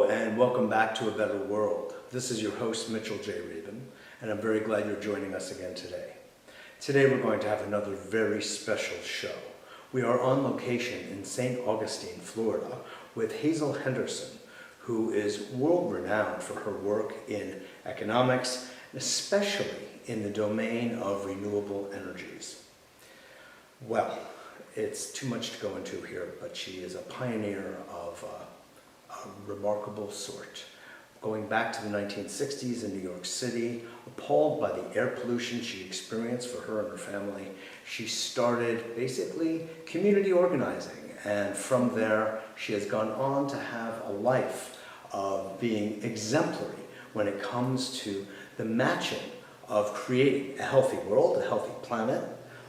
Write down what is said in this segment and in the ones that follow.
Hello and welcome back to A Better World. This is your host Mitchell J. Rabin, and I'm very glad you're joining us again today. Today we're going to have another very special show. We are on location in St. Augustine, Florida, with Hazel Henderson, who is world-renowned for her work in economics, and especially in the domain of renewable energies. Well, it's too much to go into here, but she is a pioneer of a remarkable sort. Going back to the 1960s in New York City, appalled by the air pollution she experienced for her and her family, she started basically community organizing. And from there, she has gone on to have a life of being exemplary when it comes to the matching of creating a healthy world, a healthy planet,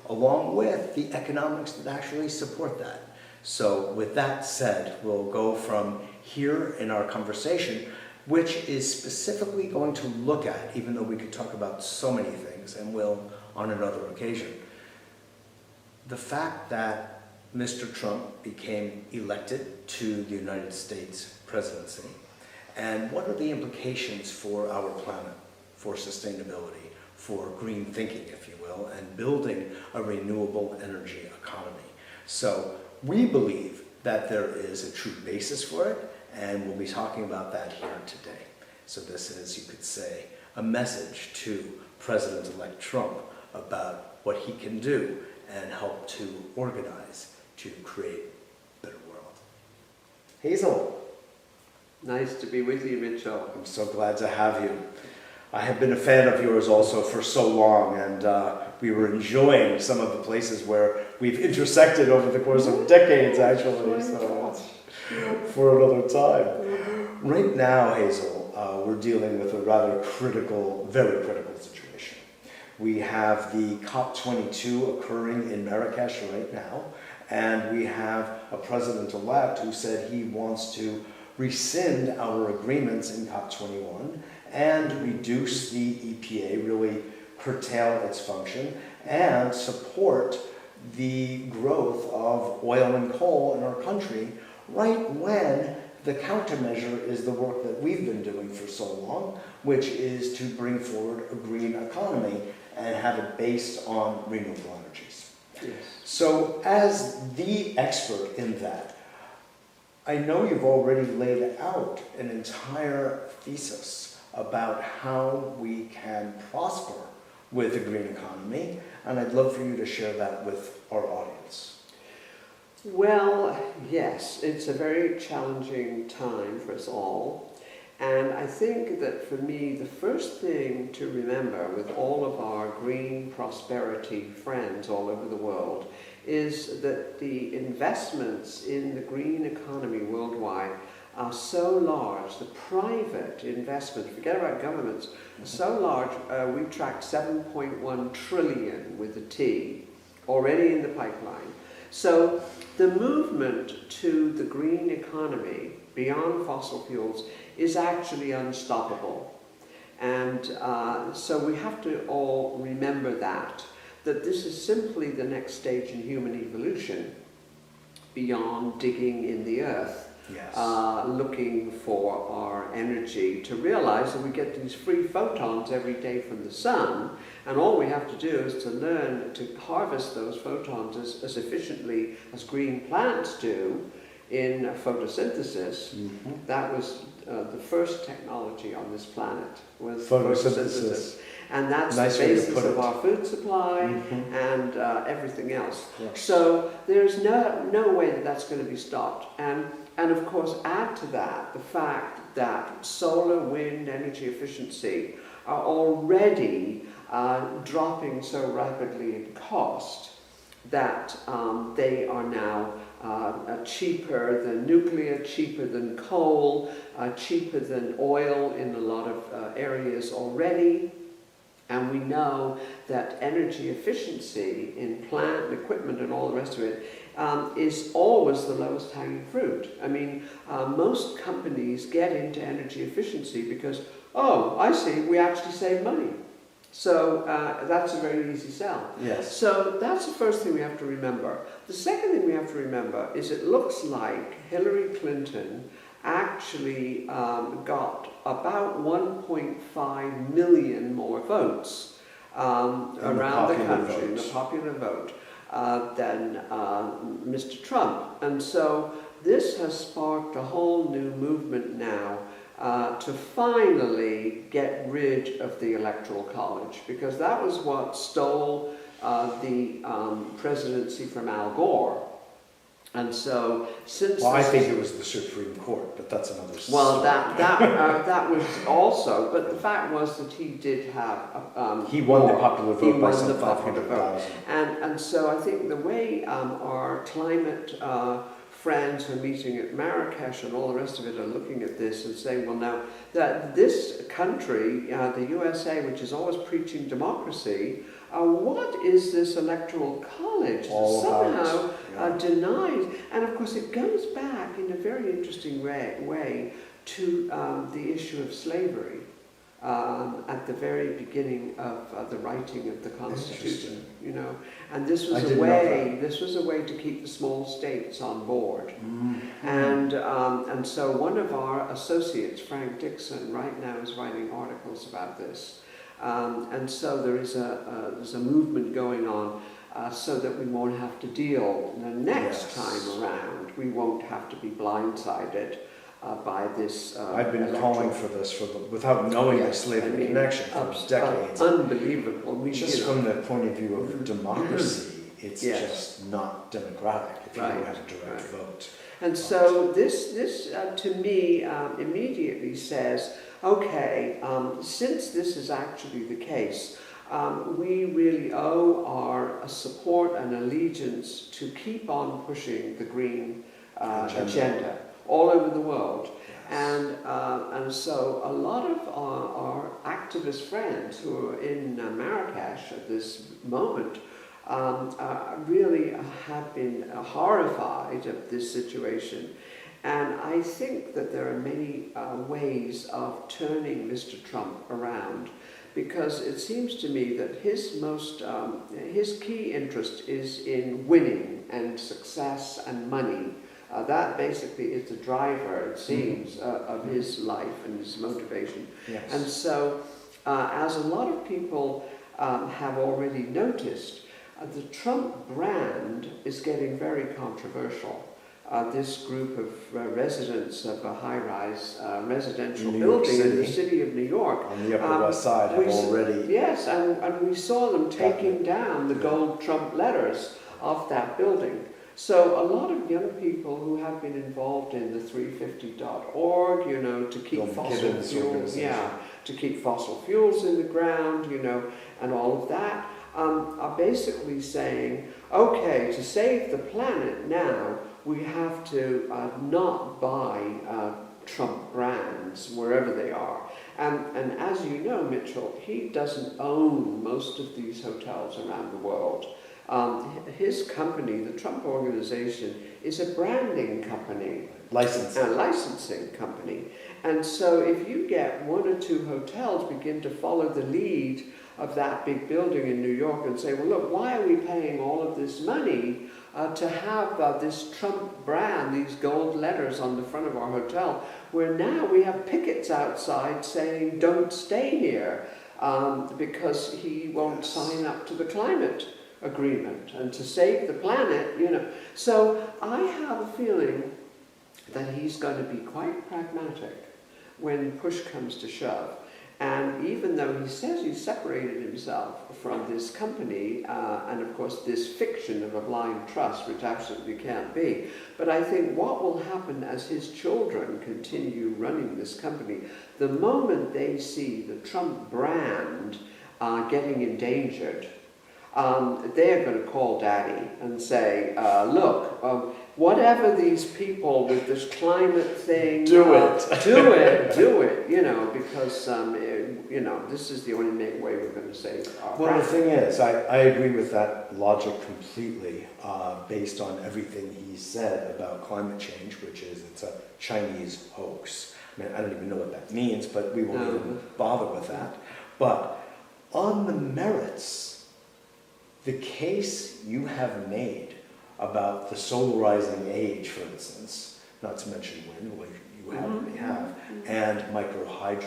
along with the economics that actually support that. So with that said, we'll go from here in our conversation, which is specifically going to look at, even though we could talk about so many things, and will on another occasion, the fact that Mr. Trump became elected to the United States presidency, and what are the implications for our planet, for sustainability, for green thinking, if you will, and building a renewable energy economy. So we believe that there is a true basis for it, and we'll be talking about that here today. So this is, you could say, a message to President-elect Trump about what he can do and help to organize to create a better world. Hazel. Nice to be with you, Mitchell. I'm so glad to have you. I have been a fan of yours also for so long, and we were enjoying some of the places where we've intersected over the course of decades, actually, so for another time. Right now, Hazel, we're dealing with a rather critical, very critical situation. We have the COP22 occurring in Marrakesh right now, and we have a president-elect who said he wants to rescind our agreements in COP21 and reduce the EPA, really curtail its function, and support the growth of oil and coal in our country, right when the countermeasure is the work that we've been doing for so long, which is to bring forward a green economy and have it based on renewable energies. Yes. So as the expert in that, I know you've already laid out an entire thesis about how we can prosper with a green economy, and I'd love for you to share that with our audience. Well, yes, it's a very challenging time for us all, and I think that for me, the first thing to remember with all of our green prosperity friends all over the world is that the investments in the green economy worldwide are so large, the private investment, forget about governments, are so large, we've tracked 7.1 trillion with a T already in the pipeline. So the movement to the green economy beyond fossil fuels is actually unstoppable. And so we have to all remember that this is simply the next stage in human evolution beyond digging in the earth. Yes. Looking for our energy, to realize that we get these free photons every day from the sun, and all we have to do is to learn to harvest those photons as efficiently as green plants do in photosynthesis. Mm-hmm. That was the first technology on this planet, was photosynthesis. And that's nice the basis of our food supply, mm-hmm. and everything else. Yes. So there's no way that that's going to be stopped. And of course, add to that the fact that solar, wind, energy efficiency are already dropping so rapidly in cost that they are now cheaper than nuclear, cheaper than coal, cheaper than oil in a lot of areas already. And we know that energy efficiency in plant and equipment and all the rest of it is always the lowest hanging fruit. I mean, most companies get into energy efficiency because, oh, I see, we actually save money. So that's a very easy sell. Yes. So that's the first thing we have to remember. The second thing we have to remember is it looks like Hillary Clinton actually got about 1.5 million more votes around the country in the popular vote than Mr. Trump. And so this has sparked a whole new movement now to finally get rid of the Electoral College, because that was what stole the presidency from Al Gore. And so, since I think it was the Supreme Court, but that's another story. Well, that was also, but the fact was that he did have he won the popular vote by some popular 500,000. And so I think the way our climate friends who are meeting at Marrakesh and all the rest of it are looking at this and saying, well, now that this country, the USA, which is always preaching democracy, what is this electoral college that somehow denies? And of course it goes back in a very interesting way to the issue of slavery at the very beginning of the writing of the Constitution, you know. And this was a way to keep the small states on board. Mm-hmm. And so one of our associates, Frank Dixon, right now is writing articles about this. And so there's a movement going on so that we won't have to deal the next time around. We won't have to be blindsided by this. I've been calling for this without knowing the slavery connection for decades. Unbelievable. Just from the point of view of democracy, it's just not democratic if you don't have a direct vote. And so this to me immediately says, okay, since this is actually the case, we really owe our support and allegiance to keep on pushing the green agenda all over the world. Yes. And so a lot of our activist friends who are in Marrakesh at this moment really have been horrified at this situation. And I think that there are many ways of turning Mr. Trump around, because it seems to me that his key interest is in winning and success and money. That basically is the driver, it seems, of his life and his motivation. Yes. And so, as a lot of people have already noticed, the Trump brand is getting very controversial. This group of residents of a high-rise residential building in the city of New York. On the Upper West Side have already... Yes, and we saw them taking down the gold Trump letters off that building. So a lot of young people who have been involved in the 350.org, you know, to keep fossil fuels in the ground, you know, and all of that, are basically saying, okay, to save the planet now, we have to not buy Trump brands wherever they are. And as you know, Mitchell, he doesn't own most of these hotels around the world. His company, the Trump Organization, is a branding company. Licensing company. And so if you get one or two hotels begin to follow the lead of that big building in New York and say, well, look, why are we paying all of this money to have this Trump brand, these gold letters on the front of our hotel, where now we have pickets outside saying, don't stay here, because he won't sign up to the climate agreement and to save the planet, you know. So I have a feeling that he's going to be quite pragmatic when push comes to shove. And even though he says he's separated himself from this company, and of course this fiction of a blind trust, which absolutely can't be, but I think what will happen as his children continue running this company, the moment they see the Trump brand getting endangered, they're going to call Daddy and say, look, whatever these people with this climate thing... Do it, you know, because, you know, this is the only way we're going to save our Well, the thing is, I agree with that logic completely, based on everything he said about climate change, which is it's a Chinese hoax. I mean, I don't even know what that means, but we won't even bother with that. But on the merits, the case you have made about the solarizing age, for instance, not to mention wind, well, you already have, and microhydro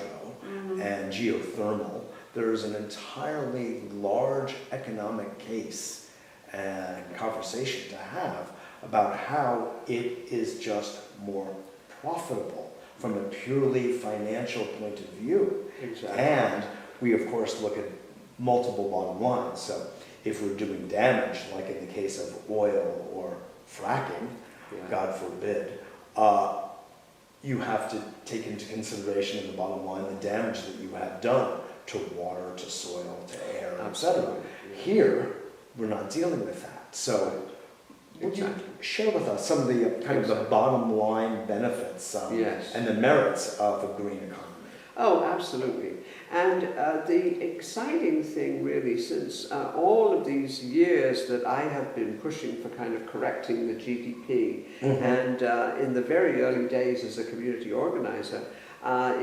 and geothermal. There's an entirely large economic case and conversation to have about how it is just more profitable from a purely financial point of view. Exactly. And we, of course, look at multiple bottom lines. So if we're doing damage, like in the case of oil or fracking, God forbid, you have to take into consideration in the bottom line the damage that you have done to water, to soil, to air, etc. Yeah. Here, we're not dealing with that. So would you share with us some of the kind of the bottom line benefits and the merits of a green economy? Oh, absolutely. And the exciting thing really, since all of these years that I have been pushing for kind of correcting the GDP, and in the very early days as a community organizer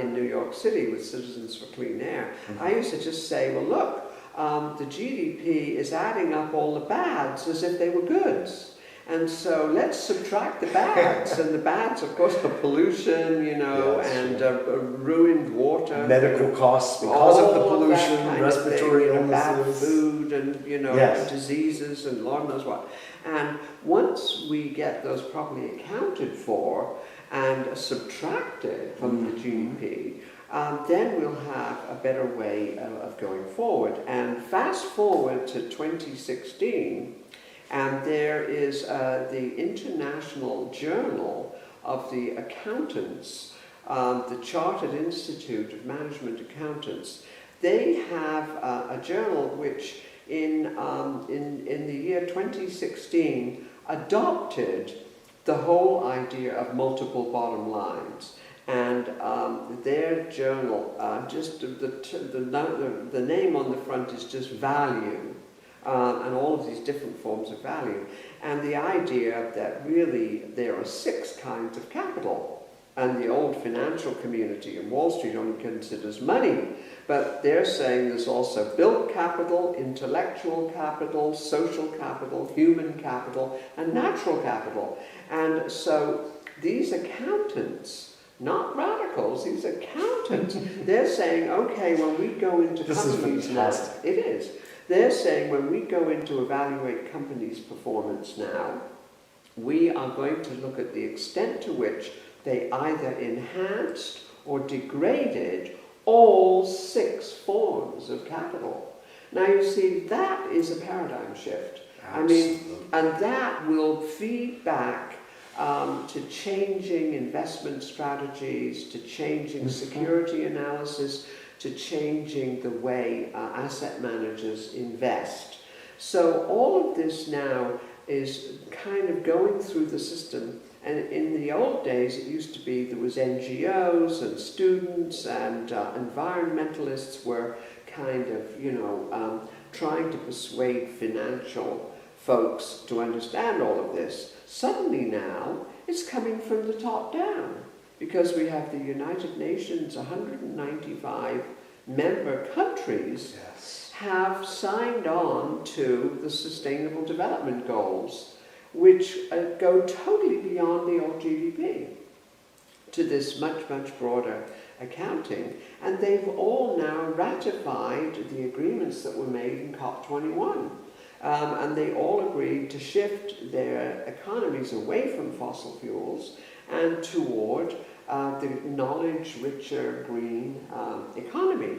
in New York City with Citizens for Clean Air, I used to just say, well, look, the GDP is adding up all the bads as if they were goods. And so let's subtract the bads, and the bads, of course, are pollution, and ruined water, medical costs because of the pollution, respiratory illnesses, bad food, and diseases, and Lord knows what. And once we get those properly accounted for and subtracted from the GDP, then we'll have a better way of going forward. And fast forward to 2016. And there is the International Journal of the Accountants, the Chartered Institute of Management Accountants. They have a journal which in the year 2016 adopted the whole idea of multiple bottom lines. And their journal, just the name on the front is just value. And all of these different forms of value. And the idea that really there are 6 kinds of capital. And the old financial community in Wall Street only considers money. But they're saying there's also built capital, intellectual capital, social capital, human capital, and natural capital. And so these accountants, not radicals, these accountants, they're saying, okay, when we go into companies now, it is. They're saying when we go in to evaluate companies' performance now, we are going to look at the extent to which they either enhanced or degraded all 6 forms of capital. Now you see, that is a paradigm shift. Absolutely. And that will feed back to changing investment strategies, to changing security analysis, to changing the way asset managers invest. So all of this now is kind of going through the system. And in the old days, it used to be there was NGOs and students and environmentalists were kind of, trying to persuade financial folks to understand all of this. Suddenly now, it's coming from the top down. Because we have the United Nations, 195 member countries have signed on to the Sustainable Development Goals, which go totally beyond the old GDP to this much, much broader accounting. And they've all now ratified the agreements that were made in COP21. And they all agreed to shift their economies away from fossil fuels and toward the knowledge-richer green economy.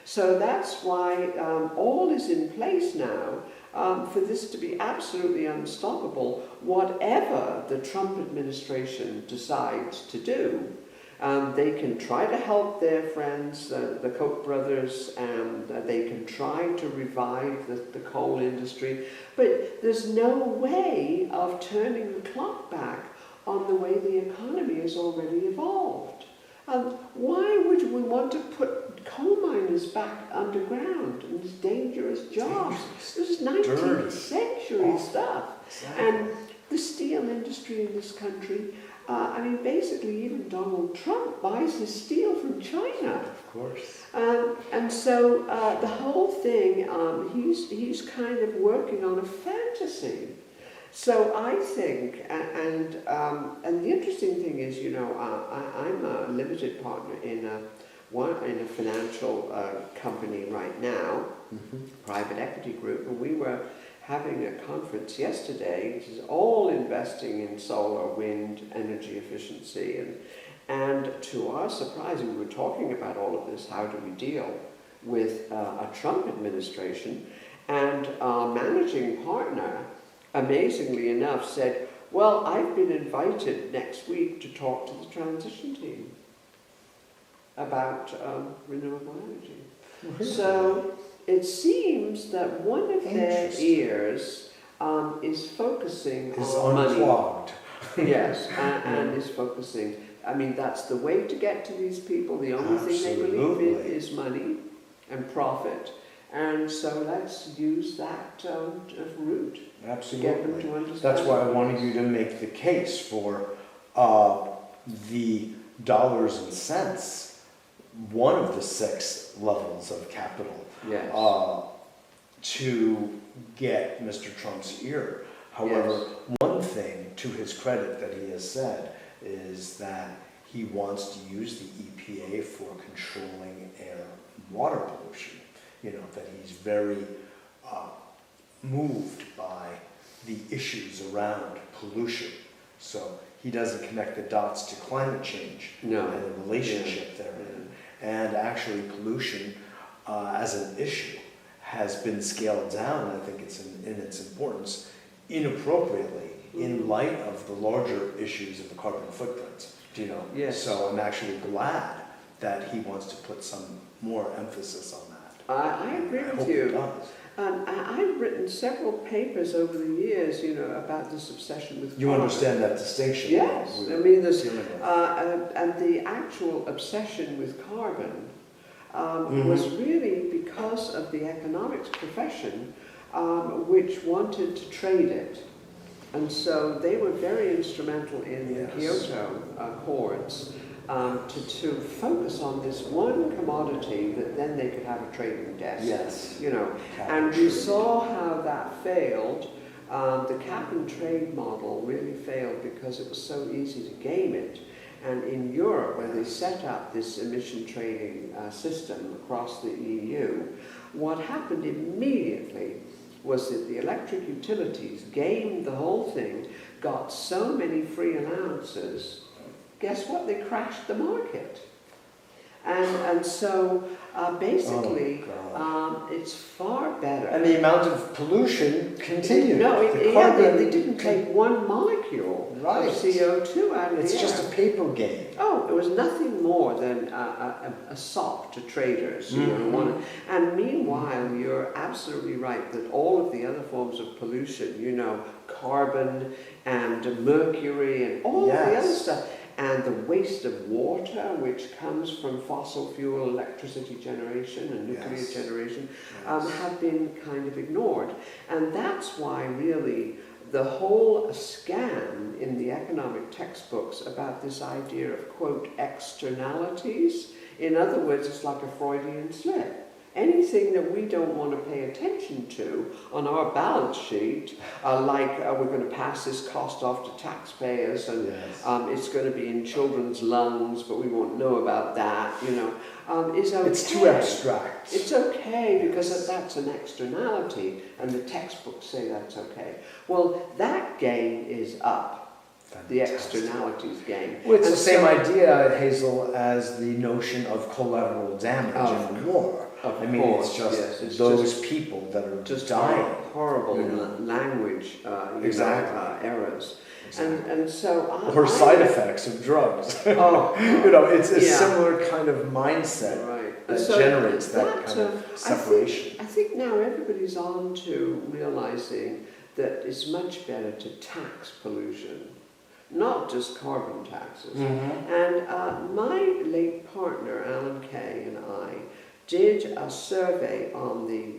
So that's why all is in place now for this to be absolutely unstoppable, whatever the Trump administration decides to do. They can try to help their friends, the Koch brothers, and they can try to revive the coal industry, but there's no way of turning the clock back on the way the economy has already evolved. Why would we want to put coal miners back underground in these dangerous jobs? This is 19th century stuff. Exactly. And the steel industry in this country, basically even Donald Trump buys his steel from China. Of course. And so the whole thing, he's kind of working on a fantasy. So I think, and the interesting thing is, you know, I'm a limited partner in a financial company right now, private equity group, and we were having a conference yesterday, which is all investing in solar, wind, energy efficiency, and to our surprise, we were talking about all of this. How do we deal with a Trump administration? And our managing partner, amazingly enough, said, well, I've been invited next week to talk to the transition team about renewable energy. Really? So it seems that one of their ears is focusing on money. Unclogged. Yes, and is focusing. I mean, that's the way to get to these people. The only thing they believe in is money and profit. And so let's use that route. Absolutely. To get them to understand. That's why I wanted you to make the case for the dollars and cents, one of the 6 levels of capital, Yes. to get Mr. Trump's ear. However, Yes. one thing to his credit that he has said is that he wants to use the EPA for controlling air and water pollution. You know, that he's very moved by the issues around pollution. So he doesn't connect the dots to climate change and the relationship therein. And actually pollution as an issue has been scaled down, I think it's in its importance, inappropriately in light of the larger issues of the carbon footprint. You know? Yes. So I'm actually glad that he wants to put some more emphasis on that. I agree with you. I've written several papers over the years, you know, about this obsession with carbon. You understand that distinction? Yes. I mean, there's, and the actual obsession with carbon was really because of the economics profession, which wanted to trade it. And so they were very instrumental in the Kyoto Accords to focus on this one commodity that then they could have a trading desk. Yes. You know, and we saw how that failed. The cap and trade model really failed because it was so easy to game it. And in Europe, where they set up this emission trading system across the EU, what happened immediately was that the electric utilities gamed the whole thing, got so many free allowances. Guess what? They crashed the market. And so basically, it's far better. And the amount of pollution continued. They didn't take one molecule of CO2 out of the air. It's just a paper game. Oh, it was nothing more than a sop to traders. You know, and meanwhile, you're absolutely right that all of the other forms of pollution, you know, carbon and mercury and all of the other stuff, and the waste of water, which comes from fossil fuel electricity generation and nuclear generation, have been kind of ignored. And that's why really the whole scam in the economic textbooks about this idea of, quote, externalities, in other words, it's like a Freudian slip. Anything that we don't want to pay attention to on our balance sheet, like we're going to pass this cost off to taxpayers, and it's going to be in children's lungs, but we won't know about that, you know, is okay. It's too abstract. It's okay because that's an externality, and the textbooks say that's okay. Well, that game is up. The externalities game. Well, it's the same idea, Hazel, as the notion of collateral damage in a war. I mean, it's just those people that are just dying. Horrible language errors. Exactly. And so or side effects of drugs. You know, it's a similar kind of mindset that generates that kind of separation. I think now everybody's on to realizing that it's much better to tax pollution, not just carbon taxes. And my late partner, Alan Kay, and I did a survey on the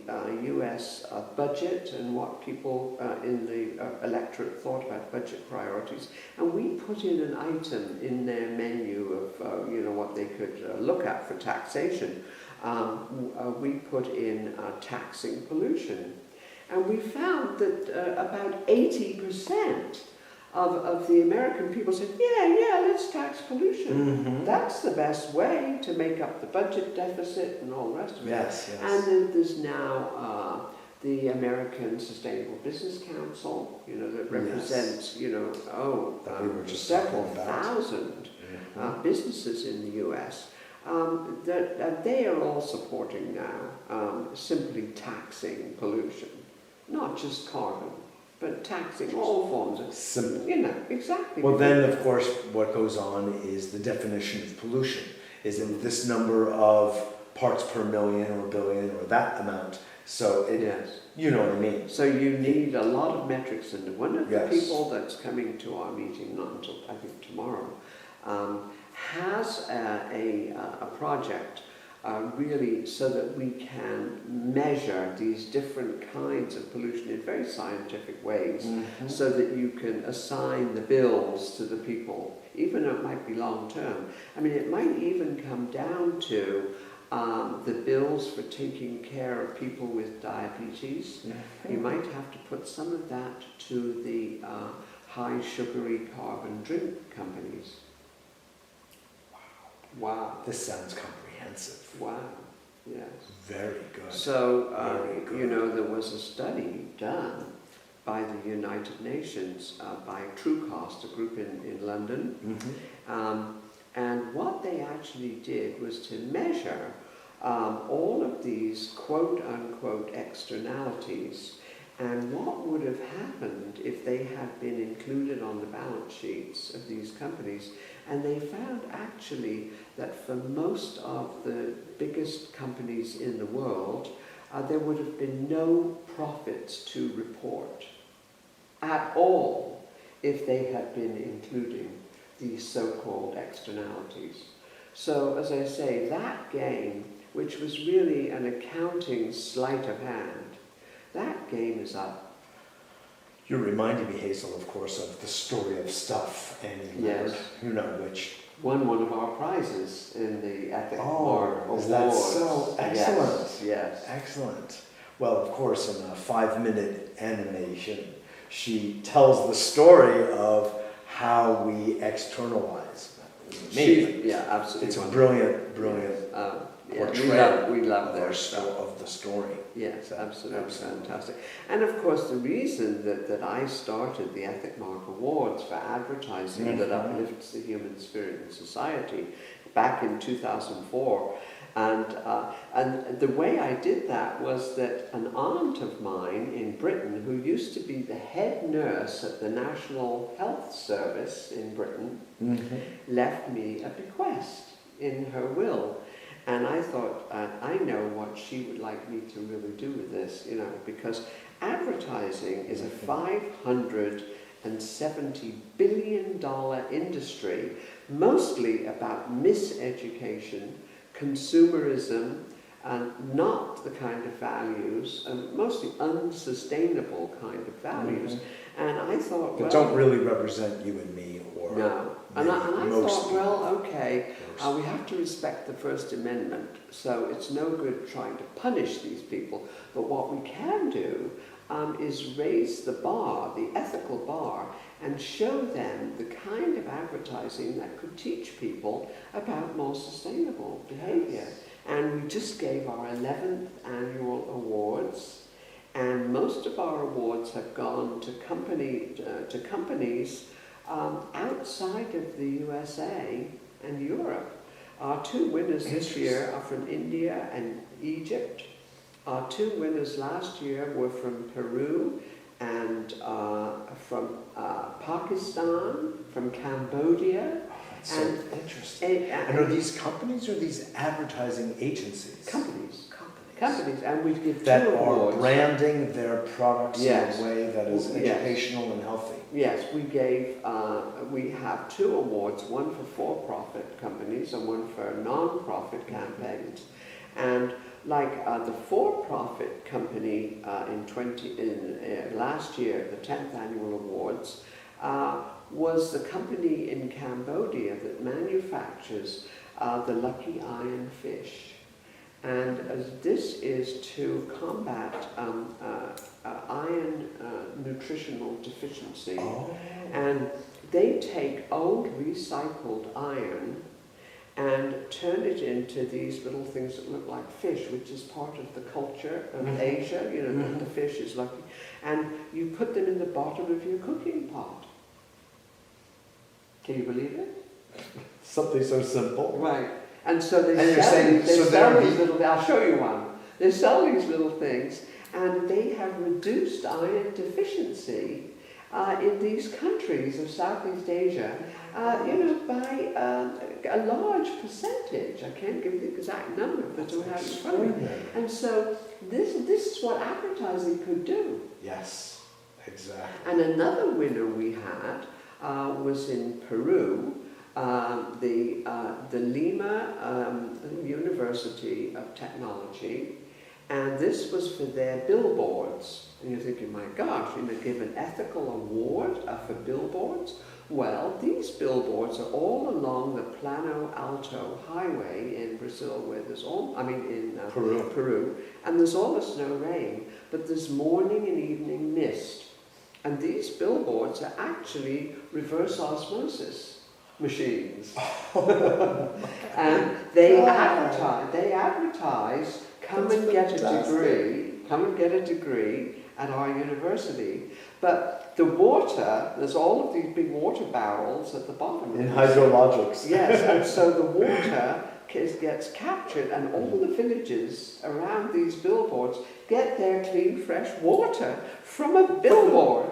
US budget and what people in the electorate thought about budget priorities. And we put in an item in their menu of you know, what they could look at for taxation. We put in taxing pollution. And we found that about 80% of the American people said, yeah, let's tax pollution. That's the best way to make up the budget deficit and all the rest of it. Yes. And then there's now the American Sustainable Business Council, that represents, we were just several talking about. thousand businesses in the US. That they are all supporting now simply taxing pollution, not just carbon, but taxing all forms of Simple. Exactly. Well, then, of course, what goes on is the definition of pollution. Is it this number of parts per million or billion or that amount? So you know what I mean. So you need a lot of metrics, and one of the Yes. people that's coming to our meeting, not until I think tomorrow, has a project really so that we can measure these different kinds of pollution in very scientific ways, so that you can assign the bills to the people, even though it might be long term. I mean, it might even come down to the bills for taking care of people with diabetes. You might have to put some of that to the high sugary carbon drink companies. Wow. This sounds comprehensive. Wow. Yes. Very good. So, Very good. there was a study done by the United Nations by TrueCost, a group in London. And what they actually did was to measure all of these quote-unquote externalities and what would have happened if they had been included on the balance sheets of these companies. And they found actually that for most of the biggest companies in the world, there would have been no profits to report at all if they had been including these so-called externalities. So, as I say, that game, which was really an accounting sleight of hand, that game is up. You're reminding me, Hazel, of course, of the story of stuff, and Yes. which Won one of our prizes in the Ethic Awards. is that so? Excellent. Yes. Excellent. Well, of course, in a 5-minute animation, she tells the story of how we externalize. Absolutely. It's a wonderful. brilliant portrayal we love of their our stuff. of the story. Yes, absolutely Absolutely. fantastic. And of course, the reason that I started the Ethic Mark Awards for advertising that uplifts the human spirit in society back in 2004, and the way I did that was that an aunt of mine in Britain, who used to be the head nurse at the National Health Service in Britain, left me a bequest in her will. And I thought, I know what she would like me to really do with this, because advertising is a $570 billion industry, mostly about miseducation, consumerism, and not the kind of values, and mostly unsustainable kind of values. And I thought, That don't really represent you and me, or no. And I most thought, people. well, okay, we have to respect the First Amendment, so it's no good trying to punish these people. But what we can do is raise the bar, the ethical bar, and show them the kind of advertising that could teach people about more sustainable behavior. And we just gave our 11th annual awards, and most of our awards have gone to companies outside of the USA and Europe. Our 2 winners this year are from India and Egypt. Our 2 winners last year were from Peru and from Pakistan, from Cambodia. That's so interesting. And are these companies or these advertising agencies? Companies, and we give 2 that awards. are branding their products Yes. in a way that is Yes. educational and healthy. Yes, we have 2 awards, one for for-profit companies and one for non-profit campaigns. And like the for-profit company last year, the 10th annual awards, was the company in Cambodia that manufactures the lucky iron fish. And this is to combat iron nutritional deficiency. Oh. And they take old recycled iron and turn it into these little things that look like fish, which is part of the culture of Asia. You know, that the fish is lucky. And you put them in the bottom of your cooking pot. Can you believe it? Something so simple. Right. And so they And you're sell, saying, they so sell they're these little, I'll show you one. They sell these little things, and they have reduced iron deficiency in these countries of Southeast Asia, by a large percentage. I can't give you the exact number, but I have it in front of me. And so this is what advertising could do. Yes, exactly. And another winner we had was in Peru. The Lima University of Technology, and this was for their billboards. And you're thinking, my gosh, give an ethical award for billboards? Well, these billboards are all along the Plano Alto Highway in Brazil, where there's in Peru, and there's almost no rain, but there's morning and evening mist. And these billboards are actually reverse osmosis machines. And they advertise, come and get a degree at our university. But the water, there's all of these big water barrels at the bottom. In hydrologics. Yes, and so the water gets captured, and all the villages around these billboards get their clean, fresh water from a billboard.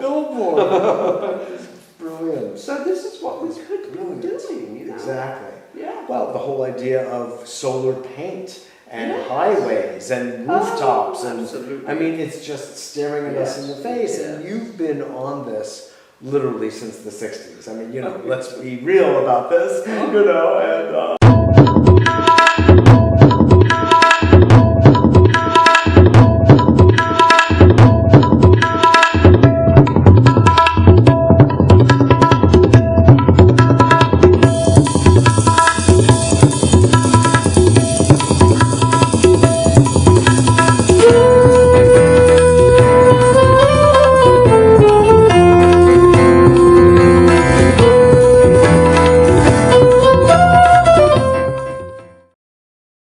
Brilliant. So this is what we could be doing, you know. Exactly. Yeah. Well, the whole idea of solar paint and highways and rooftops absolutely. I mean, it's just staring at us in the face. And you've been on this literally since the 60s. I mean, let's be real about this, and